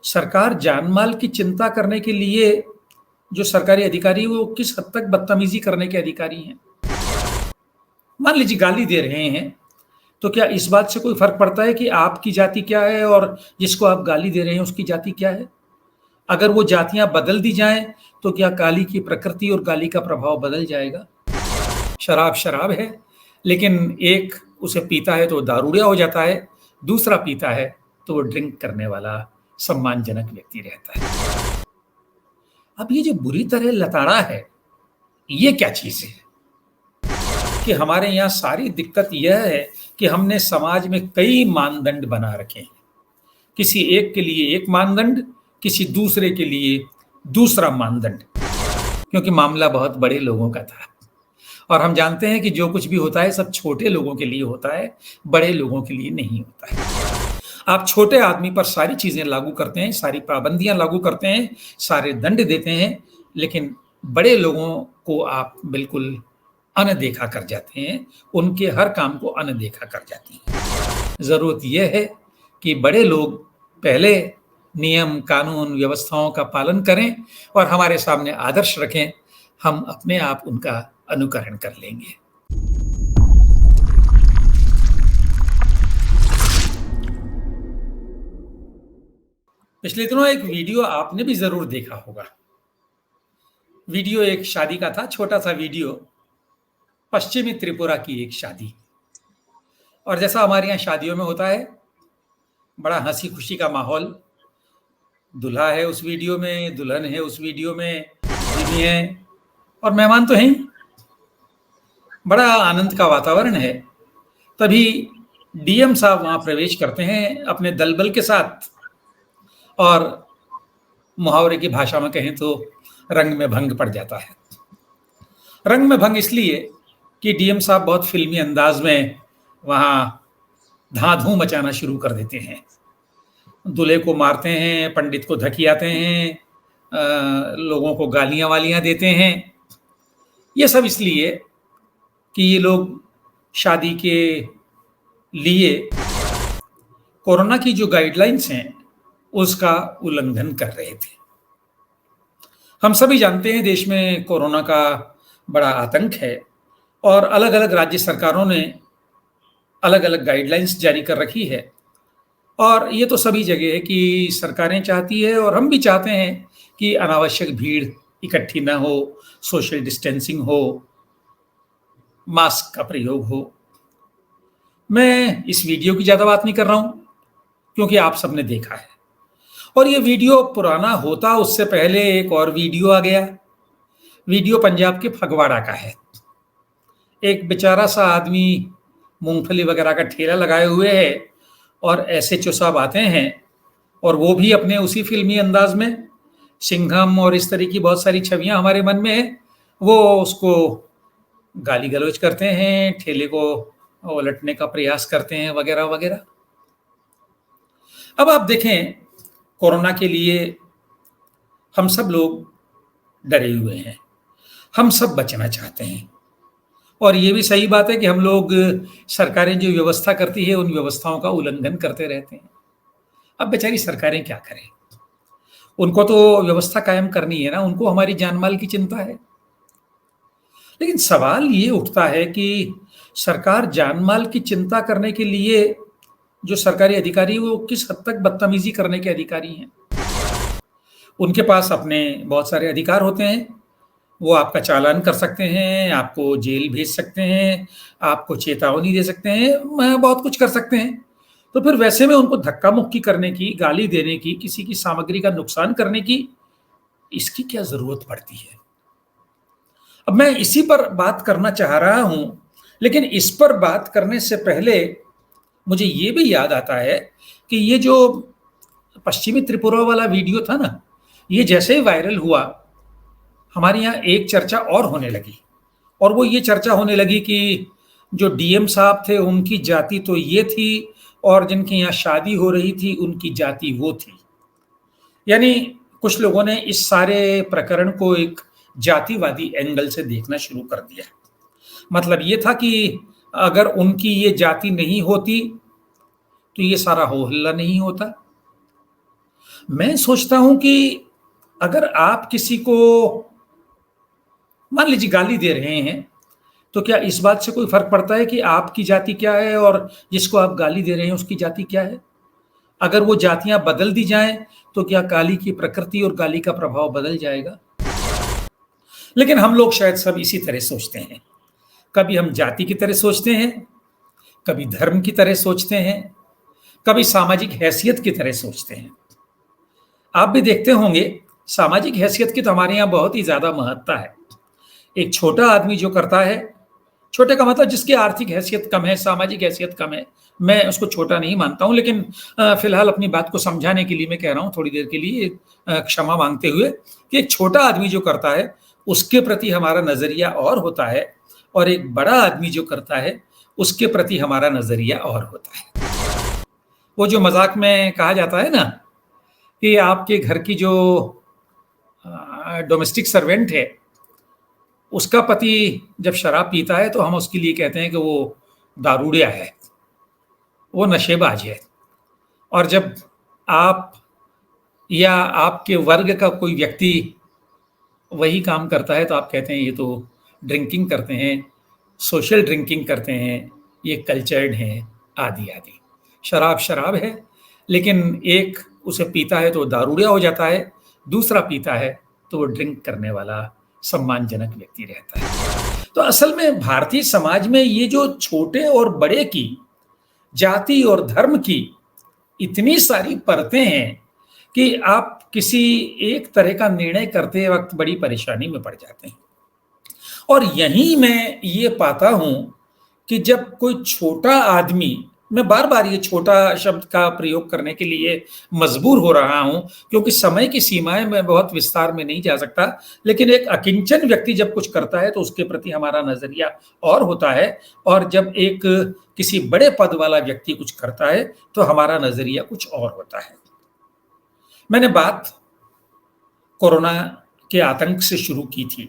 सरकार जानमाल की चिंता करने के लिए जो सरकारी अधिकारी वो किस हद तक बदतमीजी करने के अधिकारी हैं। मान लीजिए गाली दे रहे हैं, तो क्या इस बात से कोई फर्क पड़ता है कि आपकी जाति क्या है और जिसको आप गाली दे रहे हैं उसकी जाति क्या है? अगर वो जातियां बदल दी जाएं तो क्या गाली की प्रकृति और गाली का प्रभाव बदल जाएगा? शराब शराब है, लेकिन एक उसे पीता है तो दारूडिया हो जाता है, दूसरा पीता है तो वो ड्रिंक करने वाला सम्मानजनक व्यक्ति रहता है। अब ये जो बुरी तरह लताड़ा है, ये क्या चीज़ है? कि हमारे यहाँ सारी दिक्कत यह है कि हमने समाज में कई मानदंड बना रखे हैं। किसी एक के लिए एक मानदंड, किसी दूसरे के लिए दूसरा मानदंड, क्योंकि मामला बहुत बड़े लोगों का था। और हम जानते हैं कि जो कुछ भी होता है सब छोटे लोगों के लिए होता है, बड़े लोगों के लिए नहीं होता है। आप छोटे आदमी पर सारी चीज़ें लागू करते हैं, सारी पाबंदियाँ लागू करते हैं, सारे दंड देते हैं, लेकिन बड़े लोगों को आप बिल्कुल अनदेखा कर जाते हैं, उनके हर काम को अनदेखा कर जाती हैं। ज़रूरत ये है कि बड़े लोग पहले नियम, कानून, व्यवस्थाओं का पालन करें और हमारे सामने आदर्श रखें, हम अपने आप उनका अनुकरण कर लेंगे। पिछले दिनों एक वीडियो आपने भी ज़रूर देखा होगा। वीडियो एक शादी का था, छोटा-सा वीडियो, पश्चिमी त्रिपुरा की एक शादी। और जैसा हमारे यहाँ शादियों में होता है, बड़ा हँसी-खुशी का माहौल। दूल्हा है उस वीडियो में, दुल्हन है उस वीडियो में, बीवी हैं और मेहमान तो हैं ही। बड़ा आनंद का वातावरण है। तभी डीएम साहब वहाँ प्रवेश करते हैं अपने दलबल के साथ और मुहावरे की भाषा में कहें तो रंग में भंग पड़ जाता है। रंग में भंग इसलिए कि डीएम साहब बहुत फिल्मी अंदाज में वहाँ धांधू मचाना शुरू कर देते हैं। दूल्हे को मारते हैं, पंडित को धकियाते हैं, लोगों को गालियाँ-वालियाँ देते हैं। ये सब इसलिए कि ये लोग शादी के लिए कोरोना की जो गाइडलाइंस हैं, उसका उल्लंघन कर रहे थे। हम सभी जानते हैं देश में कोरोना का बड़ा आतंक है और अलग-अलग राज्य सरकारों ने अलग-अलग गाइडलाइंस जारी कर रखी है। और ये तो सभी जगह है कि सरकारें चाहती है और हम भी चाहते हैं कि अनावश्यक भीड़ इकट्ठी ना हो, सोशल डिस्टेंसिंग हो, मास्क का प्रयोग हो। मैं इस वीडियो की ज़्यादा बात नहीं कर रहा हूँ, क्योंकि आप सबने देखा है। और ये वीडियो पुराना होता उससे पहले एक और वीडियो आ गया। वीडियो पंजाब के फगवाड़ा का है। एक बेचारा सा आदमी मूँगफली वगैरह का ठेला लगाए हुए है और एसएचओ साहब आते हैं और वो भी अपने उसी फ़िल्मी अंदाज़ में, सिंघम और इस तरह की बहुत सारी छवियाँ हमारे मन में हैं, वो उसको गाली-गलौज करते हैं, ठेले को उलटने का प्रयास करते हैं वगैरह-वगैरह। अब आप देखें, कोरोना के लिए हम सब लोग डरे हुए हैं। हम सब बचना चाहते हैं और ये भी सही बात है कि हम लोग सरकारें जो व्यवस्था करती है, उन व्यवस्थाओं का उल्लंघन करते रहते हैं। अब बेचारी सरकारें क्या करें? उनको तो व्यवस्था कायम करनी है ना, उनको हमारी जान-माल की चिंता है। लेकिन सवाल ये उठता है कि सरकार जान-माल की चिंता करने के लिए जो सरकारी अधिकारी वो किस हद तक बदतमीजी करने के अधिकारी हैं। उनके पास अपने बहुत सारे अधिकार होते हैं। वो आपका चालान कर सकते हैं, आपको जेल भेज सकते हैं, आपको चेतावनी दे सकते हैं, बहुत कुछ कर सकते हैं। तो फिर वैसे में उनको धक्का-मुक्की करने की, गाली देने की, किसी की सामग्री का नुकसान करने की, इसकी क्या ज़रूरत पड़ती है? अब मैं इसी पर बात करना चाह रहा हूँ, लेकिन इस पर बात करने से पहले मुझे ये भी याद आता है कि ये जो पश्चिमी त्रिपुरा वाला वीडियो था ना, ये जैसे ही वायरल हुआ, हमारे यहाँ एक चर्चा और होने लगी और वो ये चर्चा होने लगी कि जो डीएम साहब थे उनकी जाति तो ये थी और जिनके यहाँ शादी हो रही थी उनकी जाति वो थी। यानी कुछ लोगों ने इस सारे प्रकरण को एक जातिवादी एंगल से देखना शुरू कर दिया। मतलब ये था कि अगर उनकी ये जाति नहीं होती, तो ये सारा हो-हल्ला नहीं होता। मैं सोचता हूं कि अगर आप किसी को मान लीजिए गाली दे रहे हैं, तो क्या इस बात से कोई फर्क पड़ता है कि आपकी जाति क्या है और जिसको आप गाली दे रहे हैं उसकी जाति क्या है? अगर वो जातियां बदल दी जाएं, तो क्या गाली की प्रकृति और गाली का प्रभाव बदल जाएगा? लेकिन हम लोग शायद सब इसी तरह सोचते हैं। कभी हम जाति की तरह सोचते हैं, कभी धर्म की तरह सोचते हैं, कभी सामाजिक हैसियत की तरह सोचते हैं। आप भी देखते होंगे, सामाजिक हैसियत की तो हमारे यहाँ बहुत ही ज्यादा महत्ता है। एक छोटा आदमी जो करता है, छोटे का मतलब जिसकी आर्थिक हैसियत कम है, सामाजिक हैसियत कम है, मैं उसको छोटा नहीं मानता हूं, लेकिन फिलहाल अपनी बात को समझाने के लिए मैं कह रहा हूं, थोड़ी देर के लिए क्षमा मांगते हुए, कि एक छोटा आदमी जो करता है उसके प्रति हमारा नजरिया और होता है, और एक बड़ा आदमी जो करता है उसके प्रति हमारा नजरिया और होता है। वो जो मजाक में कहा जाता है ना कि आपके घर की जो डोमेस्टिक सर्वेंट है, उसका पति जब शराब पीता है तो हम उसके लिए कहते हैं कि वो दारूडिया है, वो नशेबाज है। और जब आप या आपके वर्ग का कोई व्यक्ति वही काम करता है तो आप कहते हैं ये तो ड्रिंकिंग करते हैं, सोशल ड्रिंकिंग करते हैं, ये कल्चर्ड हैं, आदि आदि। शराब शराब है, लेकिन एक उसे पीता है तो दारूडिया हो जाता है, दूसरा पीता है तो वो ड्रिंक करने वाला सम्मानजनक व्यक्ति रहता है। तो असल में भारतीय समाज में ये जो छोटे और बड़े की, जाति और धर्म की इतनी सारी परतें हैं कि आप किसी एक तरह का निर्णय करते वक्त बड़ी परेशानी में पड़ जाते हैं। और यहीं मैं ये पाता हूं कि जब कोई छोटा आदमी, मैं बार बार ये छोटा शब्द का प्रयोग करने के लिए मजबूर हो रहा हूं क्योंकि समय की सीमाएं में बहुत विस्तार में नहीं जा सकता, लेकिन एक अकिंचन व्यक्ति जब कुछ करता है तो उसके प्रति हमारा नजरिया और होता है, और जब एक किसी बड़े पद वाला व्यक्ति कुछ करता है तो हमारा नजरिया कुछ और होता है। मैंने बात कोरोना के आतंक से शुरू की थी,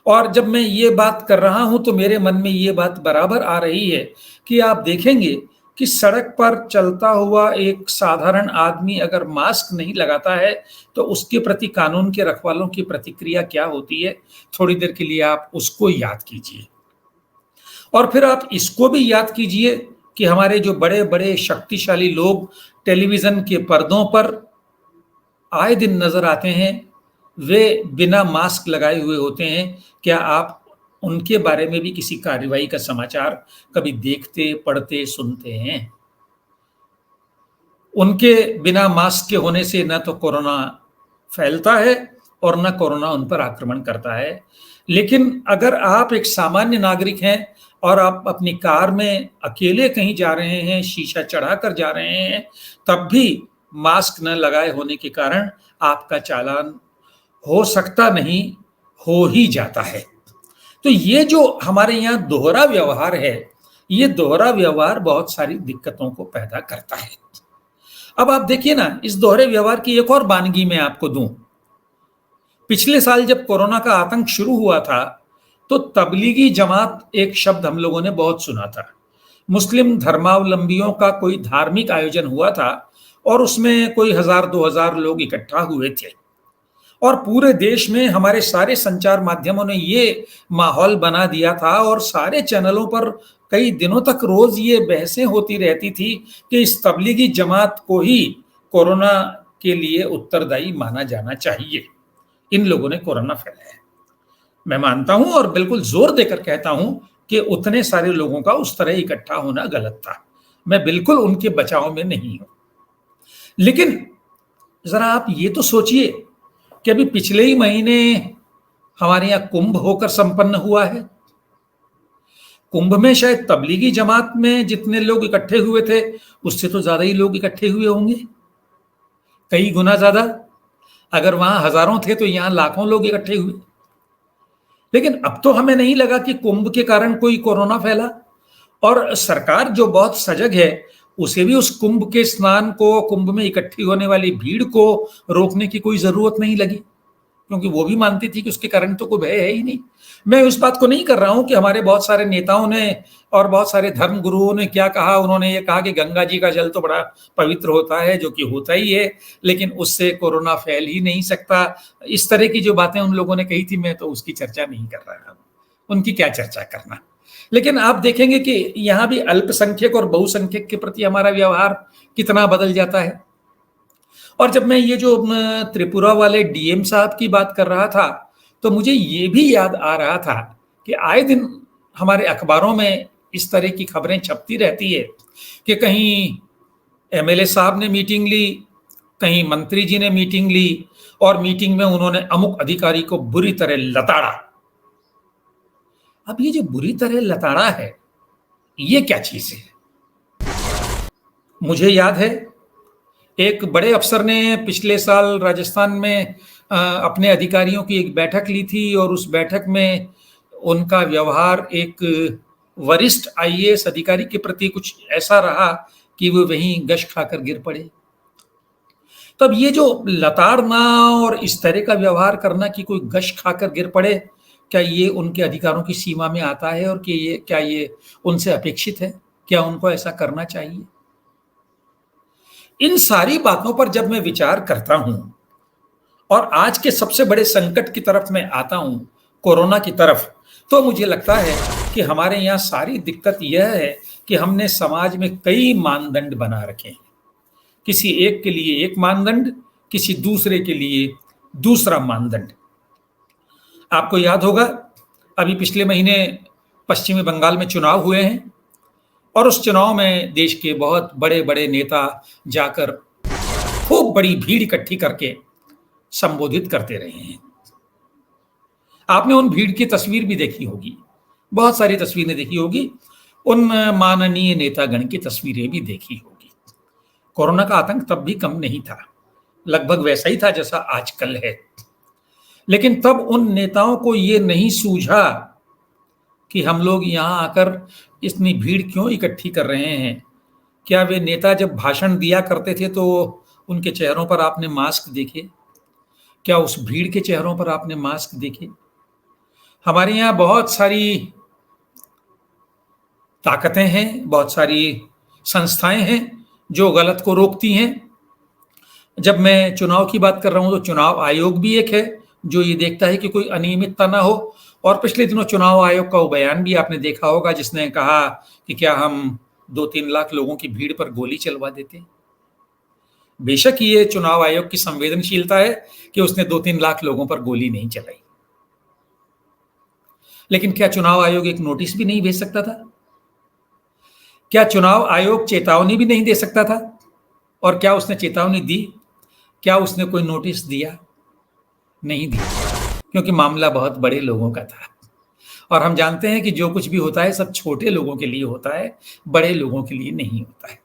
और जब मैं ये बात कर रहा हूं तो मेरे मन में ये बात बराबर आ रही है कि आप देखेंगे कि सड़क पर चलता हुआ एक साधारण आदमी अगर मास्क नहीं लगाता है तो उसके प्रति कानून के रखवालों की प्रतिक्रिया क्या होती है। थोड़ी देर के लिए आप उसको याद कीजिए, और फिर आप इसको भी याद कीजिए कि हमारे जो बड़े बड़े शक्तिशाली लोग टेलीविजन के पर्दों पर आए दिन नजर आते हैं, वे बिना मास्क लगाए हुए होते हैं। क्या आप उनके बारे में भी किसी कार्रवाई का समाचार कभी देखते, पढ़ते, सुनते हैं? उनके बिना मास्क के होने से न तो कोरोना फैलता है और न कोरोना उन पर आक्रमण करता है। लेकिन अगर आप एक सामान्य नागरिक हैं और आप अपनी कार में अकेले कहीं जा रहे हैं, शीशा चढ़ाकर जा रहे हैं, तब भी मास्क न लगाए होने के कारण आपका चालान हो सकता नहीं, हो ही जाता है। तो ये जो हमारे यहाँ दोहरा व्यवहार है, ये दोहरा व्यवहार बहुत सारी दिक्कतों को पैदा करता है। अब आप देखिए ना, इस दोहरे व्यवहार की एक और वानगी मैं आपको दूं। पिछले साल जब कोरोना का आतंक शुरू हुआ था तो तबलीगी जमात एक शब्द हम लोगों ने बहुत सुना था। मुस्लिम धर्मावलंबियों का कोई धार्मिक आयोजन हुआ था और उसमें कोई 1000-2000 लोग इकट्ठा हुए थे, और पूरे देश में हमारे सारे संचार माध्यमों ने ये माहौल बना दिया था और सारे चैनलों पर कई दिनों तक रोज ये बहसें होती रहती थी कि इस तबलीगी जमात को ही कोरोना के लिए उत्तरदायी माना जाना चाहिए। इन लोगों ने कोरोना फैलाया। मैं मानता हूं और बिल्कुल जोर देकर कहता हूं कि उतने सारे लोगों का उस तरह इकट्ठा होना गलत था। मैं बिल्कुल उनके बचाव में नहीं हूं। लेकिन जरा आप ये तो सोचिए कि अभी पिछले ही महीने हमारे यहां कुंभ होकर संपन्न हुआ है। कुंभ में शायद तबलीगी जमात में जितने लोग इकट्ठे हुए थे उससे तो ज्यादा ही लोग इकट्ठे हुए होंगे, कई गुना ज्यादा। अगर वहां हजारों थे तो यहां लाखों लोग इकट्ठे हुए। लेकिन अब तो हमें नहीं लगा कि कुंभ के कारण कोई कोरोना फैला, और सरकार जो बहुत सजग है उसे भी उस कुंभ के स्नान को, कुंभ में इकट्ठी होने वाली भीड़ को रोकने की कोई जरूरत नहीं लगी। क्योंकि वो भी मानती थी कि उसके कारण तो कोई भय है ही नहीं। मैं उस बात को नहीं कर रहा हूं कि हमारे बहुत सारे नेताओं ने और बहुत सारे धर्म गुरुओं ने क्या कहा। उन्होंने ये कहा कि गंगा जी का जल तो बड़ा पवित्र होता है, जो कि होता ही है, लेकिन उससे कोरोना फैल ही नहीं सकता। इस तरह की जो बातें उन लोगों ने कही थी, मैं तो उसकी चर्चा नहीं कर रहा हूं। उनकी क्या चर्चा करना। लेकिन आप देखेंगे कि यहां भी अल्पसंख्यक और बहुसंख्यक के प्रति हमारा व्यवहार कितना बदल जाता है। और जब मैं ये जो त्रिपुरा वाले डीएम साहब की बात कर रहा था, तो मुझे ये भी याद आ रहा था कि आए दिन हमारे अखबारों में इस तरह की खबरें छपती रहती है कि कहीं एमएलए साहब ने मीटिंग ली, कहीं मंत्री जी ने मीटिंग ली, और मीटिंग में उन्होंने अमुक अधिकारी को बुरी तरह लताड़ा। अब ये जो बुरी तरह लताड़ा है, ये क्या चीज है? मुझे याद है एक बड़े अफसर ने पिछले साल राजस्थान में अपने अधिकारियों की एक बैठक ली थी, और उस बैठक में उनका व्यवहार एक वरिष्ठ आईएएस अधिकारी के प्रति कुछ ऐसा रहा कि वो वहीं गश खाकर गिर पड़े। तब ये जो लताड़ना और इस तरह का व्यवहार करना कि कोई गश खाकर गिर पड़े, क्या ये उनके अधिकारों की सीमा में आता है? और कि ये क्या ये उनसे अपेक्षित है? क्या उनको ऐसा करना चाहिए? इन सारी बातों पर जब मैं विचार करता हूं और आज के सबसे बड़े संकट की तरफ मैं आता हूं, कोरोना की तरफ, तो मुझे लगता है कि हमारे यहाँ सारी दिक्कत यह है कि हमने समाज में कई मानदंड बना रखे हैं। किसी एक के लिए एक मानदंड, किसी दूसरे के लिए दूसरा मानदंड। आपको याद होगा, अभी पिछले महीने पश्चिमी बंगाल में चुनाव हुए हैं, और उस चुनाव में देश के बहुत बड़े बड़े नेता जाकर खूब बड़ी भीड़ इकट्ठी करके संबोधित करते रहे हैं। आपने उन भीड़ की तस्वीर भी देखी होगी, बहुत सारी तस्वीरें देखी होगी, उन माननीय नेतागण की तस्वीरें भी देखी होगी। कोरोना का आतंक तब भी कम नहीं था, लगभग वैसा ही था जैसा आजकल है। लेकिन तब उन नेताओं को ये नहीं सूझा कि हम लोग यहाँ आकर इतनी भीड़ क्यों इकट्ठी कर रहे हैं। क्या वे नेता जब भाषण दिया करते थे तो उनके चेहरों पर आपने मास्क देखे? क्या उस भीड़ के चेहरों पर आपने मास्क देखे? हमारे यहाँ बहुत सारी ताकतें हैं, बहुत सारी संस्थाएं हैं जो गलत को रोकती हैं। जब मैं चुनाव की बात कर रहा हूं तो चुनाव आयोग भी एक है जो ये देखता है कि कोई अनियमितता ना हो। और पिछले दिनों चुनाव आयोग का वो बयान भी आपने देखा होगा जिसने कहा कि क्या हम 2-3 लाख लोगों की भीड़ पर गोली चलवा देते। बेशक ये चुनाव आयोग की संवेदनशीलता है कि उसने 2-3 लाख लोगों पर गोली नहीं चलाई, लेकिन क्या चुनाव आयोग एक नोटिस भी नहीं भेज सकता था? क्या चुनाव आयोग चेतावनी भी नहीं दे सकता था? और क्या उसने चेतावनी दी? क्या उसने कोई नोटिस दिया? नहीं दिया, क्योंकि मामला बहुत बड़े लोगों का था। और हम जानते हैं कि जो कुछ भी होता है सब छोटे लोगों के लिए होता है, बड़े लोगों के लिए नहीं होता है।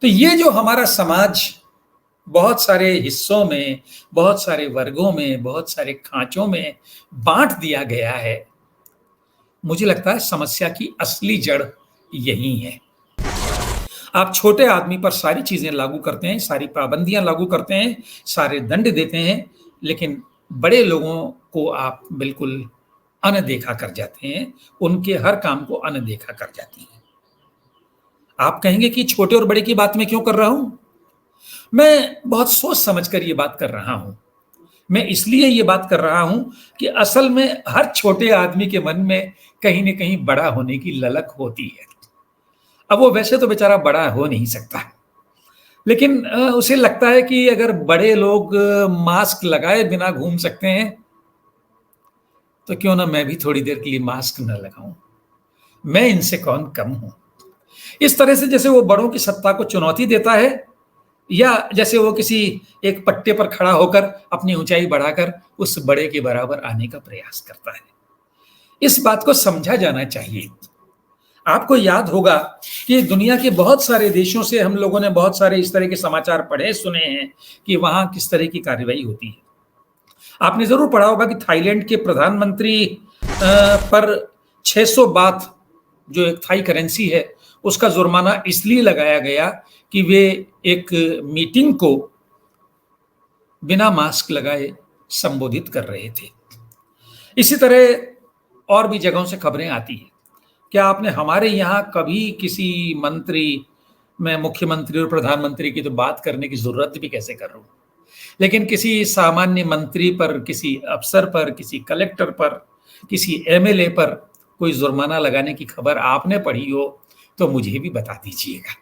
तो ये जो हमारा समाज बहुत सारे हिस्सों में, बहुत सारे वर्गों में, बहुत सारे खांचों में बांट दिया गया है, मुझे लगता है समस्या की असली जड़ यही है। आप छोटे आदमी पर सारी चीजें लागू करते हैं, सारी पाबंदियां लागू करते हैं, सारे दंड देते हैं, लेकिन बड़े लोगों को आप बिल्कुल अनदेखा कर जाते हैं, उनके हर काम को अनदेखा कर जाते हैं। आप कहेंगे कि छोटे और बड़े की बात मैं क्यों कर रहा हूं? मैं बहुत सोच समझ कर ये बात कर रहा हूं। मैं इसलिए ये बात कर रहा हूं कि असल में हर छोटे आदमी के मन में कहीं न कहीं बड़ा होने की ललक होती है। अब वो वैसे तो बेचारा बड़ा हो नहीं सकता, लेकिन उसे लगता है कि अगर बड़े लोग मास्क लगाए बिना घूम सकते हैं, तो क्यों ना मैं भी थोड़ी देर के लिए मास्क न लगाऊं। मैं इनसे कौन कम हूं? इस तरह से जैसे वो बड़ों की सत्ता को चुनौती देता है, या जैसे वो किसी एक पट्टे पर खड़ा होकर अपनी ऊंचाई बढ़ाकर उस बड़े के बराबर आने का प्रयास करता है। इस बात को समझा जाना चाहिए। आपको याद होगा कि दुनिया के बहुत सारे देशों से हम लोगों ने बहुत सारे इस तरह के समाचार पढ़े सुने हैं कि वहां किस तरह की कार्रवाई होती है। आपने जरूर पढ़ा होगा कि थाईलैंड के प्रधानमंत्री पर 600 बाथ, जो एक थाई करेंसी है, उसका जुर्माना इसलिए लगाया गया कि वे एक मीटिंग को बिना मास्क लगाए संबोधित कर रहे थे। इसी तरह और भी जगहों से खबरें आती हैं। क्या आपने हमारे यहाँ कभी किसी मंत्री, मैं मुख्यमंत्री और प्रधानमंत्री की तो बात करने की ज़रूरत भी कैसे कर रहा हूँ, लेकिन किसी सामान्य मंत्री पर, किसी अफ़सर पर, किसी कलेक्टर पर, किसी एमएलए पर कोई जुर्माना लगाने की खबर आपने पढ़ी हो, तो मुझे भी बता दीजिएगा।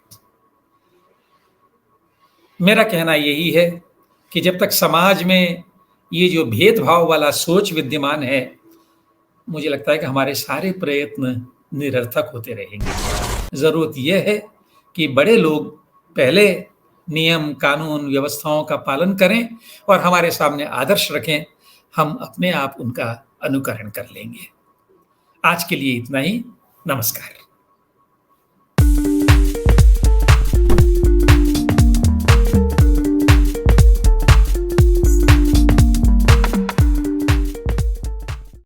मेरा कहना यही है कि जब तक समाज में ये जो भेदभाव वाला सोच विद्यमान है, मुझे लगता है कि हमारे सारे प्रयत्न निरर्थक होते रहेंगे। ज़रूरत यह है कि बड़े लोग पहले नियम, कानून, व्यवस्थाओं का पालन करें और हमारे सामने आदर्श रखें, हम अपने आप उनका अनुकरण कर लेंगे। आज के लिए इतना ही। नमस्कार।